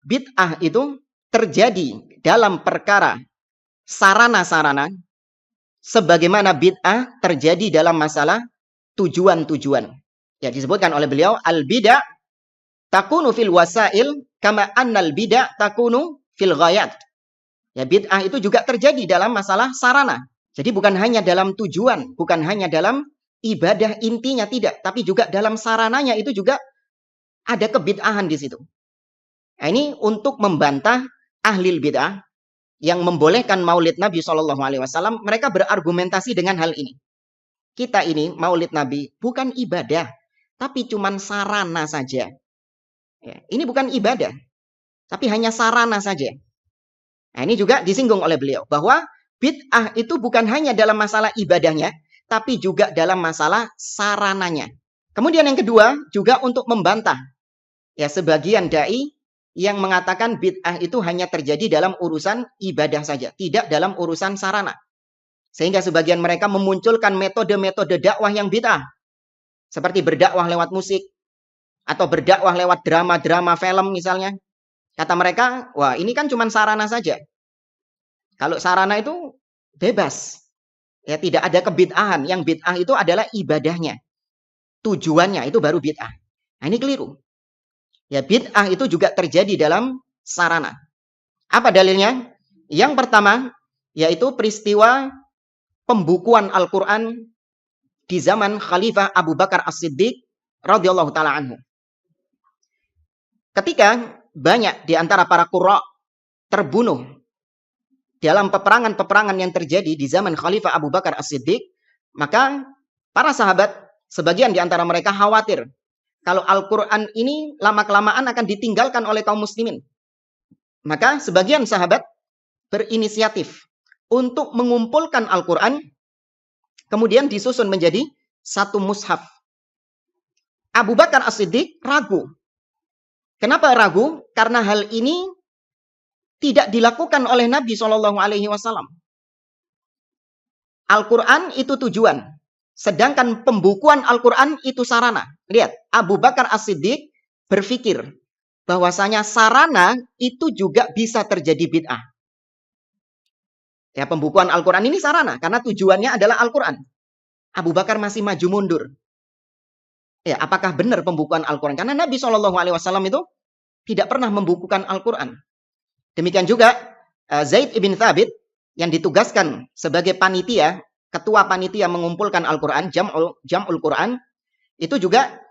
bid'ah itu terjadi dalam perkara sarana-sarana, sebagaimana bid'ah terjadi dalam masalah tujuan-tujuan. Ya, disebutkan oleh beliau, al-bid'ah takunu fil wasail kama annal bid'ah takunu fil ghayat. Ya, bid'ah itu juga terjadi dalam masalah sarana. Jadi bukan hanya dalam tujuan, bukan hanya dalam ibadah intinya, tidak, tapi juga dalam sarananya itu juga ada kebid'ahan di situ. Nah, ini untuk membantah ahli bid'ah yang membolehkan maulid Nabi SAW, mereka berargumentasi dengan hal ini. Kita ini maulid Nabi bukan ibadah, tapi cuman sarana saja. Ya, ini bukan ibadah, tapi hanya sarana saja. Nah, ini juga disinggung oleh beliau, bahwa bid'ah itu bukan hanya dalam masalah ibadahnya, tapi juga dalam masalah sarananya. Kemudian yang kedua, juga untuk membantah ya sebagian dai yang mengatakan bid'ah itu hanya terjadi dalam urusan ibadah saja, tidak dalam urusan sarana. Sehingga sebagian mereka memunculkan metode-metode dakwah yang bid'ah. Seperti berdakwah lewat musik, atau berdakwah lewat drama-drama film misalnya. Kata mereka, wah ini kan cuma sarana saja. Kalau sarana itu bebas. Ya, tidak ada kebid'ahan. Yang bid'ah itu adalah ibadahnya. Tujuannya itu baru bid'ah. Nah, ini keliru. Ya, bid'ah itu juga terjadi dalam sarana. Apa dalilnya? Yang pertama, yaitu peristiwa pembukuan Al-Quran di zaman Khalifah Abu Bakar As-Siddiq radhiyallahu ta'ala anhu. Ketika banyak di antara para qurra terbunuh dalam peperangan-peperangan yang terjadi di zaman Khalifah Abu Bakar As-Siddiq, maka para sahabat, sebagian di antara mereka khawatir kalau Al-Quran ini lama-kelamaan akan ditinggalkan oleh kaum muslimin. Maka sebagian sahabat berinisiatif untuk mengumpulkan Al-Quran, kemudian disusun menjadi satu mushaf. Abu Bakar As-Siddiq ragu. Kenapa ragu? Karena hal ini tidak dilakukan oleh Nabi SAW. Al-Quran itu tujuan. Sedangkan pembukuan Al-Quran itu sarana. Lihat, Abu Bakar As-Siddiq berpikir bahwasanya sarana itu juga bisa terjadi bid'ah. Ya, pembukuan Al-Quran ini sarana, karena tujuannya adalah Al-Quran. Abu Bakar masih maju mundur. Ya, apakah benar pembukuan Al-Quran? Karena Nabi SAW itu tidak pernah membukukan Al-Quran. Demikian juga Zaid ibn Thabit yang ditugaskan sebagai panitia, ketua panitia mengumpulkan Al-Quran, Jam'ul Quran, itu juga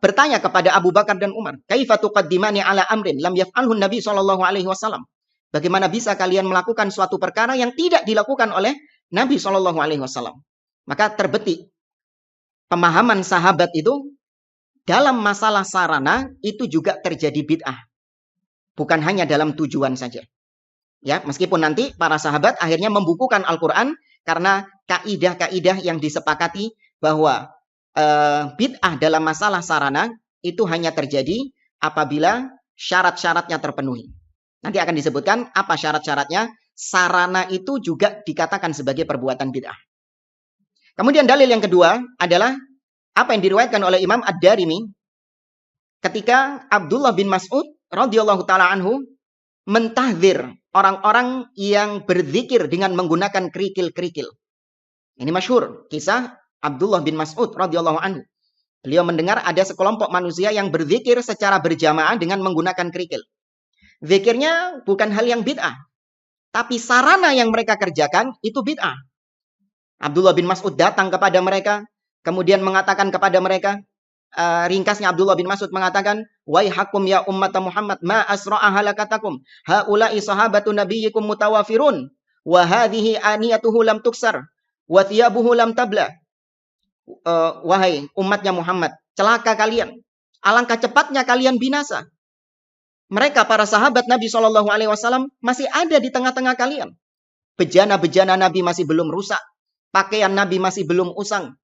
bertanya kepada Abu Bakar dan Umar, kaifa tuqaddimani ala amrin lam yaf'alhu Nabi SAW? Bagaimana bisa kalian melakukan suatu perkara yang tidak dilakukan oleh Nabi SAW? Maka terbetik pemahaman sahabat itu dalam masalah sarana itu juga terjadi bid'ah. Bukan hanya dalam tujuan saja. Ya, meskipun nanti para sahabat akhirnya membukukan Al-Quran karena kaidah-kaidah yang disepakati bahwa bid'ah dalam masalah sarana itu hanya terjadi apabila syarat-syaratnya terpenuhi. Nanti akan disebutkan apa syarat-syaratnya. Sarana itu juga dikatakan sebagai perbuatan bid'ah. Kemudian dalil yang kedua adalah apa yang diriwayatkan oleh Imam Ad-Darimi ketika Abdullah bin Mas'ud radhiyallahu taala anhu mentahdzir orang-orang yang berzikir dengan menggunakan kerikil-kerikil. Ini masyhur kisah Abdullah bin Mas'ud radhiyallahu anhu. Beliau mendengar ada sekelompok manusia yang berzikir secara berjamaah dengan menggunakan kerikil. Zikirnya bukan hal yang bid'ah, tapi sarana yang mereka kerjakan itu bid'ah. Abdullah bin Mas'ud datang kepada mereka, kemudian mengatakan kepada mereka, ringkasnya Abdullah bin Mas'ud mengatakan, waihakum ya ummat Muhammad, ma asra'a halakatakum, haula'i sahabatu nabiyyikum mutawafirun, wa hadhihi aniyatuhu lam tuksar, wa thiyabuhu lam tabla. Wahai umatnya Muhammad, celaka kalian, alangkah cepatnya kalian binasa. Mereka para sahabat Nabi SAW masih ada di tengah-tengah kalian. Bejana-bejana Nabi masih belum rusak. Pakaian Nabi masih belum usang.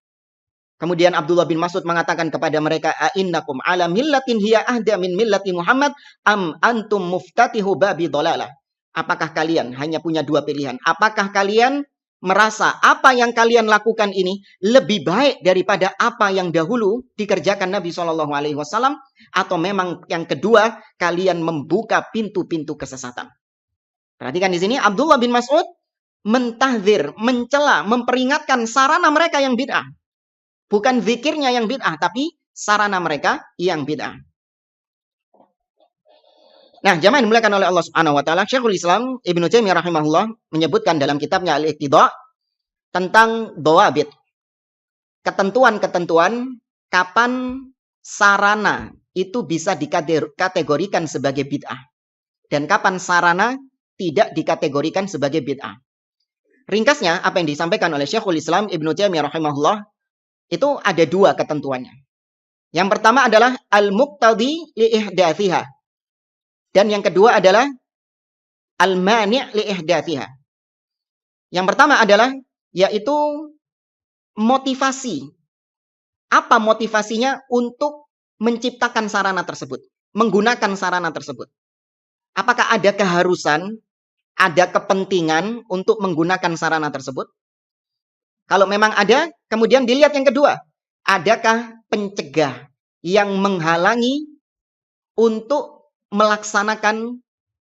Kemudian Abdullah bin Mas'ud mengatakan kepada mereka, a'innakum ala millatin hiya ahda min millati Muhammad am antum muftatihu babi dhalalah. Apakah kalian hanya punya dua pilihan? Apakah kalian merasa apa yang kalian lakukan ini lebih baik daripada apa yang dahulu dikerjakan Nabi Shallallahu Alaihi Wasallam, atau memang yang kedua kalian membuka pintu-pintu kesesatan. Perhatikan di sini Abdullah bin Mas'ud mentahdzir, mencela, memperingatkan sarana mereka yang bid'ah. Bukan zikirnya yang bid'ah, tapi sarana mereka yang bid'ah. Nah, jamaah yang dimuliakan oleh Allah Subhanahu wa taala, Syekhul Islam Ibnu Taimiyah rahimahullah menyebutkan dalam kitabnya Al-Iqtida tentang dawabit. Ketentuan-ketentuan kapan sarana itu bisa dikategorikan sebagai bid'ah dan kapan sarana tidak dikategorikan sebagai bid'ah. Ringkasnya apa yang disampaikan oleh Syekhul Islam Ibnu Taimiyah rahimahullah itu ada dua ketentuannya. Yang pertama adalah al-muqtadi li ihdathiha. Dan yang kedua adalah al-mani' li ihdathiha. Yang pertama adalah yaitu motivasi. Apa motivasinya untuk menciptakan sarana tersebut, menggunakan sarana tersebut? Apakah ada keharusan, ada kepentingan untuk menggunakan sarana tersebut? Kalau memang ada, kemudian dilihat yang kedua, adakah pencegah yang menghalangi untuk melaksanakan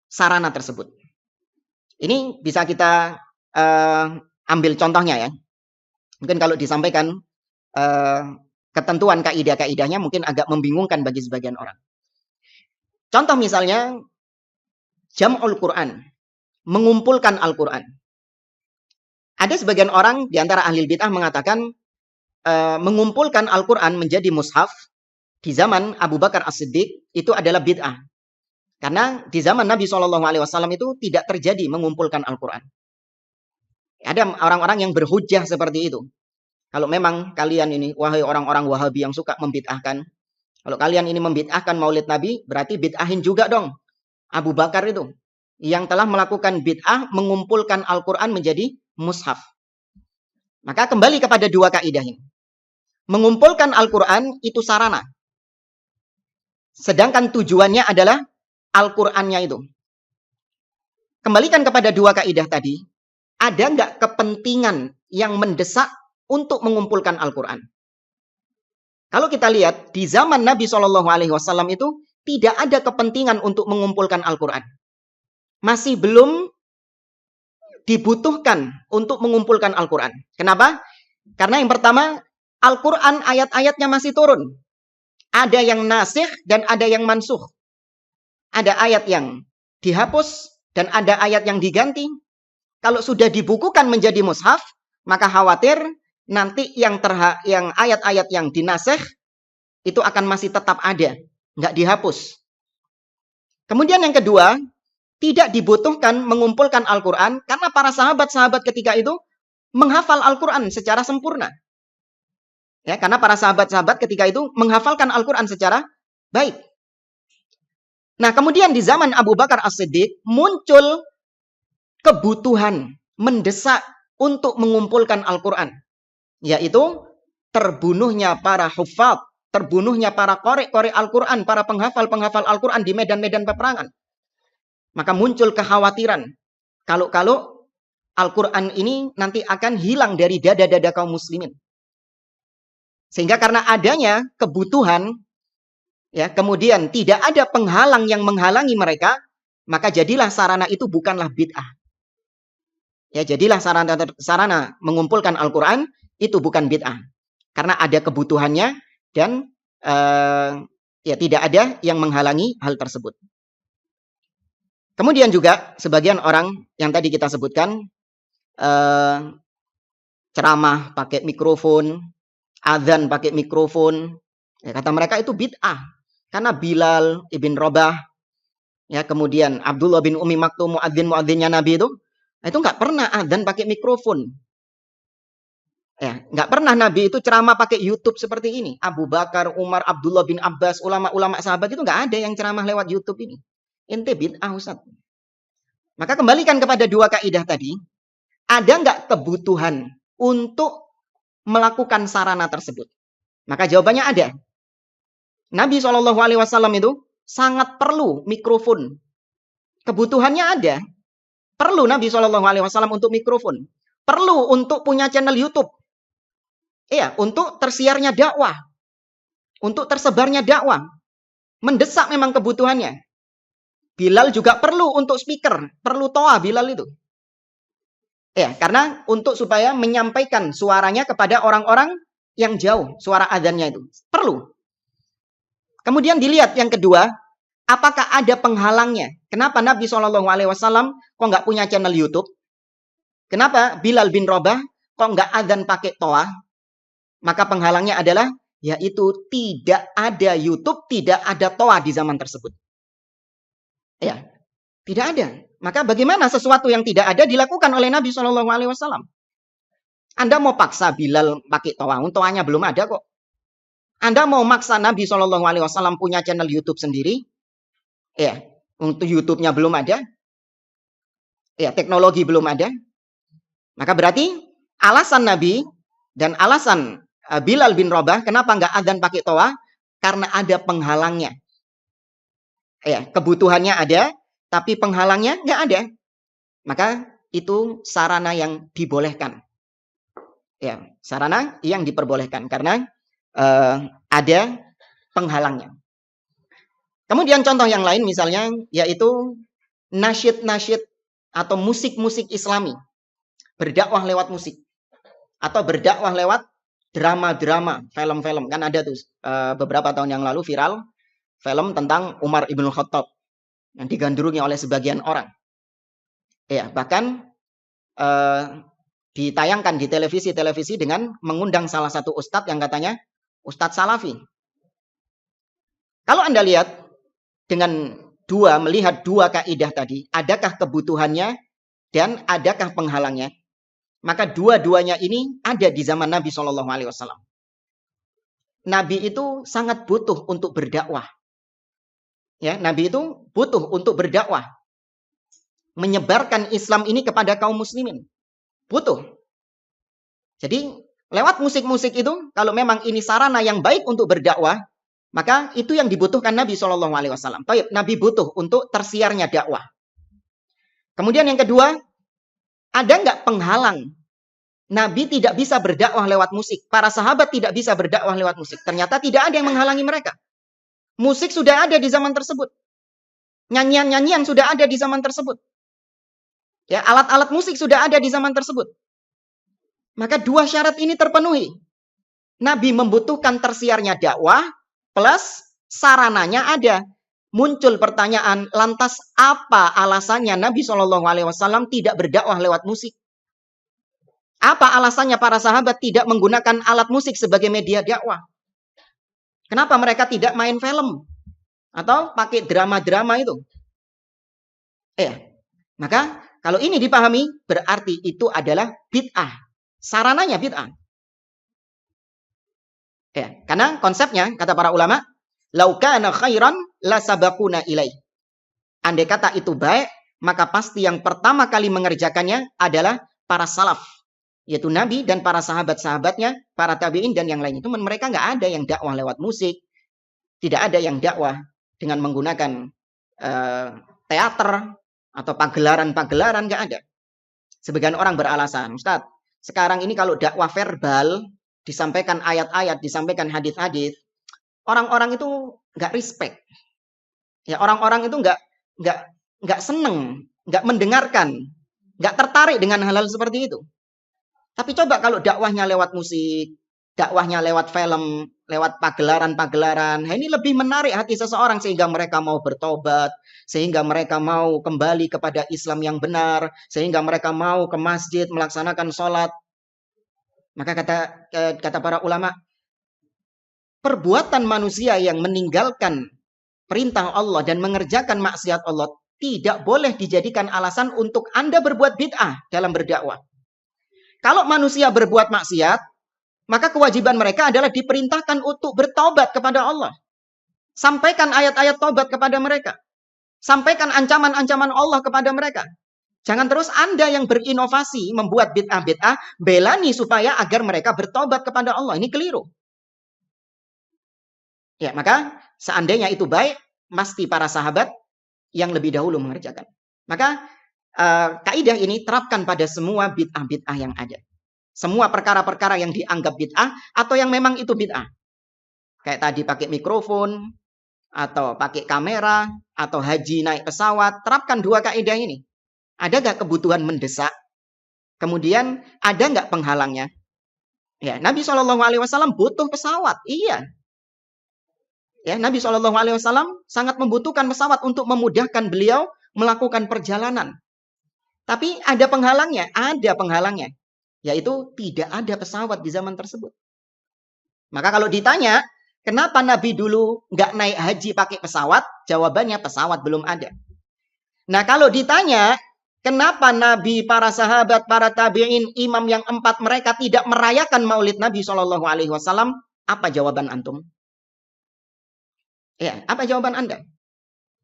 sarana tersebut? Ini bisa kita ambil contohnya ya. Mungkin kalau disampaikan ketentuan kaidah-kaidahnya mungkin agak membingungkan bagi sebagian orang. Contoh misalnya jam'ul Quran, mengumpulkan Al-Quran. Ada sebagian orang di antara ahli bid'ah mengatakan mengumpulkan Al-Quran menjadi mushaf di zaman Abu Bakar As-Siddiq itu adalah bid'ah. Karena di zaman Nabi SAW itu tidak terjadi mengumpulkan Al-Quran. Ada orang-orang yang berhujjah seperti itu. Kalau memang kalian ini, wahai orang-orang Wahabi yang suka membid'ahkan, kalau kalian ini membid'ahkan Maulid Nabi, berarti bid'ahin juga dong Abu Bakar itu, yang telah melakukan bid'ah mengumpulkan Al-Quran menjadi mushaf. Maka kembali kepada dua kaidah ini. Mengumpulkan Al-Quran itu sarana. Sedangkan tujuannya adalah Al-Qurannya itu. Kembalikan kepada dua kaidah tadi. Ada nggak kepentingan yang mendesak untuk mengumpulkan Al-Quran? Kalau kita lihat, di zaman Nabi SAW itu tidak ada kepentingan untuk mengumpulkan Al-Quran. Masih belum dibutuhkan untuk mengumpulkan Al-Quran. Kenapa? Karena yang pertama, Al-Quran ayat-ayatnya masih turun. Ada yang nasikh dan ada yang mansuh. Ada ayat yang dihapus dan ada ayat yang diganti. Kalau sudah dibukukan menjadi mushaf, maka khawatir nanti yang ayat-ayat yang dinasikh itu akan masih tetap ada, nggak dihapus. Kemudian yang kedua, tidak dibutuhkan mengumpulkan Al-Quran karena para sahabat-sahabat ketika itu menghafal Al-Quran secara sempurna. Ya, karena para sahabat-sahabat ketika itu menghafalkan Al-Quran secara baik. Nah, kemudian di zaman Abu Bakar As-Siddiq muncul kebutuhan mendesak untuk mengumpulkan Al-Quran. Yaitu terbunuhnya para hufaz, terbunuhnya para qori Al-Quran, para penghafal-penghafal Al-Quran di medan-medan peperangan. Maka muncul kekhawatiran. Kalau Al-Quran ini nanti akan hilang dari dada-dada kaum muslimin. Sehingga karena adanya kebutuhan, ya kemudian tidak ada penghalang yang menghalangi mereka, maka jadilah sarana itu bukanlah bid'ah. Ya, jadilah sarana mengumpulkan Al-Quran itu bukan bid'ah. Karena ada kebutuhannya dan ya tidak ada yang menghalangi hal tersebut. Kemudian juga sebagian orang yang tadi kita sebutkan ceramah pakai mikrofon, azan pakai mikrofon, ya, kata mereka itu bid'ah. Karena Bilal ibn Rabah, ya kemudian Abdullah bin Umi Maktum muadzin-muadzinnya Nabi itu nggak pernah azan pakai mikrofon. Ya, nggak pernah Nabi itu ceramah pakai YouTube seperti ini. Abu Bakar, Umar, Abdullah bin Abbas, ulama-ulama sahabat itu nggak ada yang ceramah lewat YouTube ini. Ente bid'ah Ustaz. Maka kembalikan kepada dua kaidah tadi. Ada nggak kebutuhan untuk melakukan sarana tersebut? Maka jawabannya ada. Nabi SAW itu sangat perlu mikrofon. Kebutuhannya ada. Perlu Nabi SAW untuk mikrofon. perlu untuk punya channel YouTube. Iya, untuk tersiarnya dakwah, untuk tersebarnya dakwah. Mendesak memang kebutuhannya. Bilal juga perlu untuk speaker, perlu toa Bilal itu. Ya, karena untuk supaya menyampaikan suaranya kepada orang-orang yang jauh, suara adzannya itu. Perlu. Kemudian dilihat yang kedua, apakah ada penghalangnya? Kenapa Nabi SAW kok nggak punya channel YouTube? Kenapa Bilal bin Rabah kok nggak adzan pakai toa? Maka penghalangnya adalah, yaitu tidak ada YouTube, tidak ada toa di zaman tersebut. Ya, tidak ada. Maka bagaimana sesuatu yang tidak ada dilakukan oleh Nabi SAW? Anda mau paksa Bilal pakai toa, toanya belum ada kok. Anda mau maksa Nabi SAW punya channel YouTube sendiri? Ya, untuk YouTube-nya belum ada. Ya, teknologi belum ada. Maka berarti alasan Nabi dan alasan Bilal bin Rabah kenapa nggak adzan pakai toa? Karena ada penghalangnya. Ya, kebutuhannya ada, tapi penghalangnya nggak ada. Maka itu sarana yang dibolehkan. Ya, sarana yang diperbolehkan karena ada penghalangnya. Kemudian contoh yang lain misalnya yaitu nasyid-nasyid atau musik-musik Islami. Berdakwah lewat musik. Atau berdakwah lewat drama-drama, film-film. Kan ada tuh beberapa tahun yang lalu viral film tentang Umar ibn Khattab yang digandrungi oleh sebagian orang. Ya, bahkan ditayangkan di televisi-televisi dengan mengundang salah satu ustadz yang katanya Ustadz Salafi. Kalau Anda lihat dengan melihat dua kaidah tadi, adakah kebutuhannya dan adakah penghalangnya? Maka dua-duanya ini ada di zaman Nabi SAW. Nabi itu sangat butuh untuk berdakwah. Ya, Nabi itu butuh untuk berdakwah. Menyebarkan Islam ini kepada kaum muslimin. Butuh. Jadi, lewat musik-musik itu, kalau memang ini sarana yang baik untuk berdakwah, maka itu yang dibutuhkan Nabi SAW. Nabi butuh untuk tersiarnya dakwah. Kemudian yang kedua, ada nggak penghalang? Nabi tidak bisa berdakwah lewat musik. Para sahabat tidak bisa berdakwah lewat musik. Ternyata tidak ada yang menghalangi mereka. Musik sudah ada di zaman tersebut. Nyanyian-nyanyian sudah ada di zaman tersebut. Ya, alat-alat musik sudah ada di zaman tersebut. Maka dua syarat ini terpenuhi. Nabi membutuhkan tersiarnya dakwah plus sarananya ada. Muncul pertanyaan, lantas apa alasannya Nabi SAW tidak berdakwah lewat musik? Apa alasannya para sahabat tidak menggunakan alat musik sebagai media dakwah? Kenapa mereka tidak main film? Atau pakai drama-drama itu? Maka kalau ini dipahami, berarti itu adalah bid'ah. Sarananya bid'ah. Karena konsepnya, kata para ulama, lau kana khairan la sabaquna ilaih. Andai kata itu baik, maka pasti yang pertama kali mengerjakannya adalah para salaf. Yaitu Nabi dan para sahabat-sahabatnya, para tabi'in dan yang lain. Itu mereka nggak ada yang dakwah lewat musik. Tidak ada yang dakwah dengan menggunakan teater atau pagelaran-pagelaran, nggak ada. Sebagian orang beralasan, Ustadz, sekarang ini kalau dakwah verbal, disampaikan ayat-ayat, disampaikan hadis-hadis, orang-orang itu nggak respect. Ya, orang-orang itu nggak seneng, nggak mendengarkan, nggak tertarik dengan hal-hal seperti itu. Tapi coba kalau dakwahnya lewat musik, dakwahnya lewat film, lewat pagelaran-pagelaran, ini lebih menarik hati seseorang sehingga mereka mau bertobat, sehingga mereka mau kembali kepada Islam yang benar, sehingga mereka mau ke masjid melaksanakan sholat. Maka kata para ulama, perbuatan manusia yang meninggalkan perintah Allah dan mengerjakan maksiat Allah tidak boleh dijadikan alasan untuk Anda berbuat bid'ah dalam berdakwah. Kalau manusia berbuat maksiat, maka kewajiban mereka adalah diperintahkan untuk bertobat kepada Allah. Sampaikan ayat-ayat tobat kepada mereka. Sampaikan ancaman-ancaman Allah kepada mereka. Jangan terus Anda yang berinovasi, membuat bid'ah-bid'ah, belani supaya agar mereka bertobat kepada Allah. Ini keliru. Ya, maka seandainya itu baik, pasti para sahabat yang lebih dahulu mengerjakan. Maka kaidah ini terapkan pada semua bid'ah-bid'ah yang ada. Semua perkara-perkara yang dianggap bid'ah atau yang memang itu bid'ah. Kayak tadi pakai mikrofon, atau pakai kamera, atau haji naik pesawat. Terapkan dua kaidah ini. Ada nggak kebutuhan mendesak? Kemudian ada nggak penghalangnya? Ya, Nabi SAW butuh pesawat. Iya. Ya, Nabi SAW sangat membutuhkan pesawat untuk memudahkan beliau melakukan perjalanan. Tapi ada penghalangnya, yaitu tidak ada pesawat di zaman tersebut. Maka kalau ditanya, kenapa Nabi dulu nggak naik haji pakai pesawat? Jawabannya pesawat belum ada. Nah kalau ditanya, kenapa Nabi, para sahabat, para tabi'in, imam yang 4 mereka tidak merayakan maulid Nabi SAW? Apa jawaban antum? Ya, apa jawaban Anda?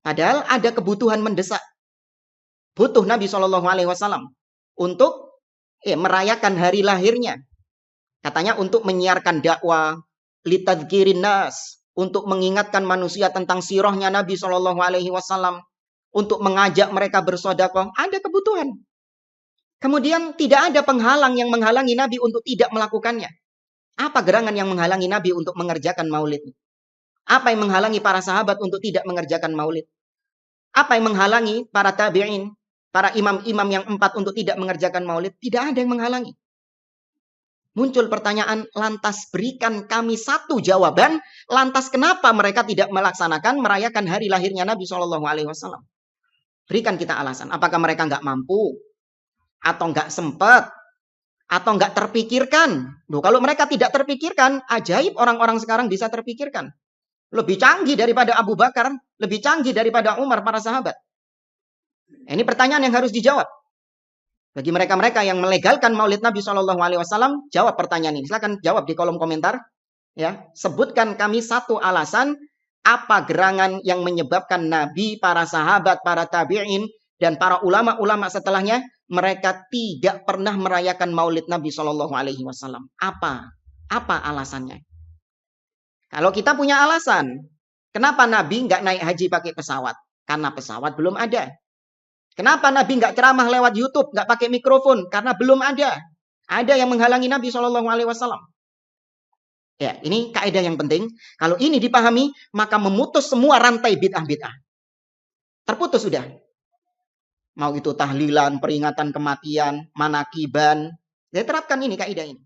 Padahal ada kebutuhan mendesak. Butuh Nabi SAW untuk merayakan hari lahirnya. Katanya untuk menyiarkan dakwah, litadhkirin nas, untuk mengingatkan manusia tentang sirahnya Nabi SAW, untuk mengajak mereka bersedekah. Ada kebutuhan. Kemudian tidak ada penghalang yang menghalangi Nabi untuk tidak melakukannya. Apa gerangan yang menghalangi Nabi untuk mengerjakan maulid? Apa yang menghalangi para sahabat untuk tidak mengerjakan maulid? Apa yang menghalangi para tabi'in, para imam-imam yang 4 untuk tidak mengerjakan maulid? Tidak ada yang menghalangi. Muncul pertanyaan, lantas berikan kami satu jawaban, lantas kenapa mereka tidak melaksanakan, merayakan hari lahirnya Nabi SAW? Berikan kita alasan. Apakah mereka nggak mampu? Atau nggak sempat? Atau nggak terpikirkan? Loh, kalau mereka tidak terpikirkan, ajaib orang-orang sekarang bisa terpikirkan. Lebih canggih daripada Abu Bakar, lebih canggih daripada Umar, para sahabat. Ini pertanyaan yang harus dijawab. Bagi mereka-mereka yang melegalkan maulid Nabi SAW, jawab pertanyaan ini. Silakan jawab di kolom komentar. Ya, sebutkan kami satu alasan apa gerangan yang menyebabkan Nabi, para sahabat, para tabi'in, dan para ulama-ulama setelahnya, mereka tidak pernah merayakan maulid Nabi SAW. Apa alasannya? Kalau kita punya alasan, kenapa Nabi nggak naik haji pakai pesawat? Karena pesawat belum ada. Kenapa Nabi nggak ceramah lewat YouTube, nggak pakai mikrofon? Karena belum ada. Ada yang menghalangi Nabi SAW. Ya, ini kaidah yang penting. Kalau ini dipahami, maka memutus semua rantai bid'ah-bid'ah. Terputus sudah. Mau itu tahlilan, peringatan kematian, manakiban. Saya terapkan ini kaidah ini.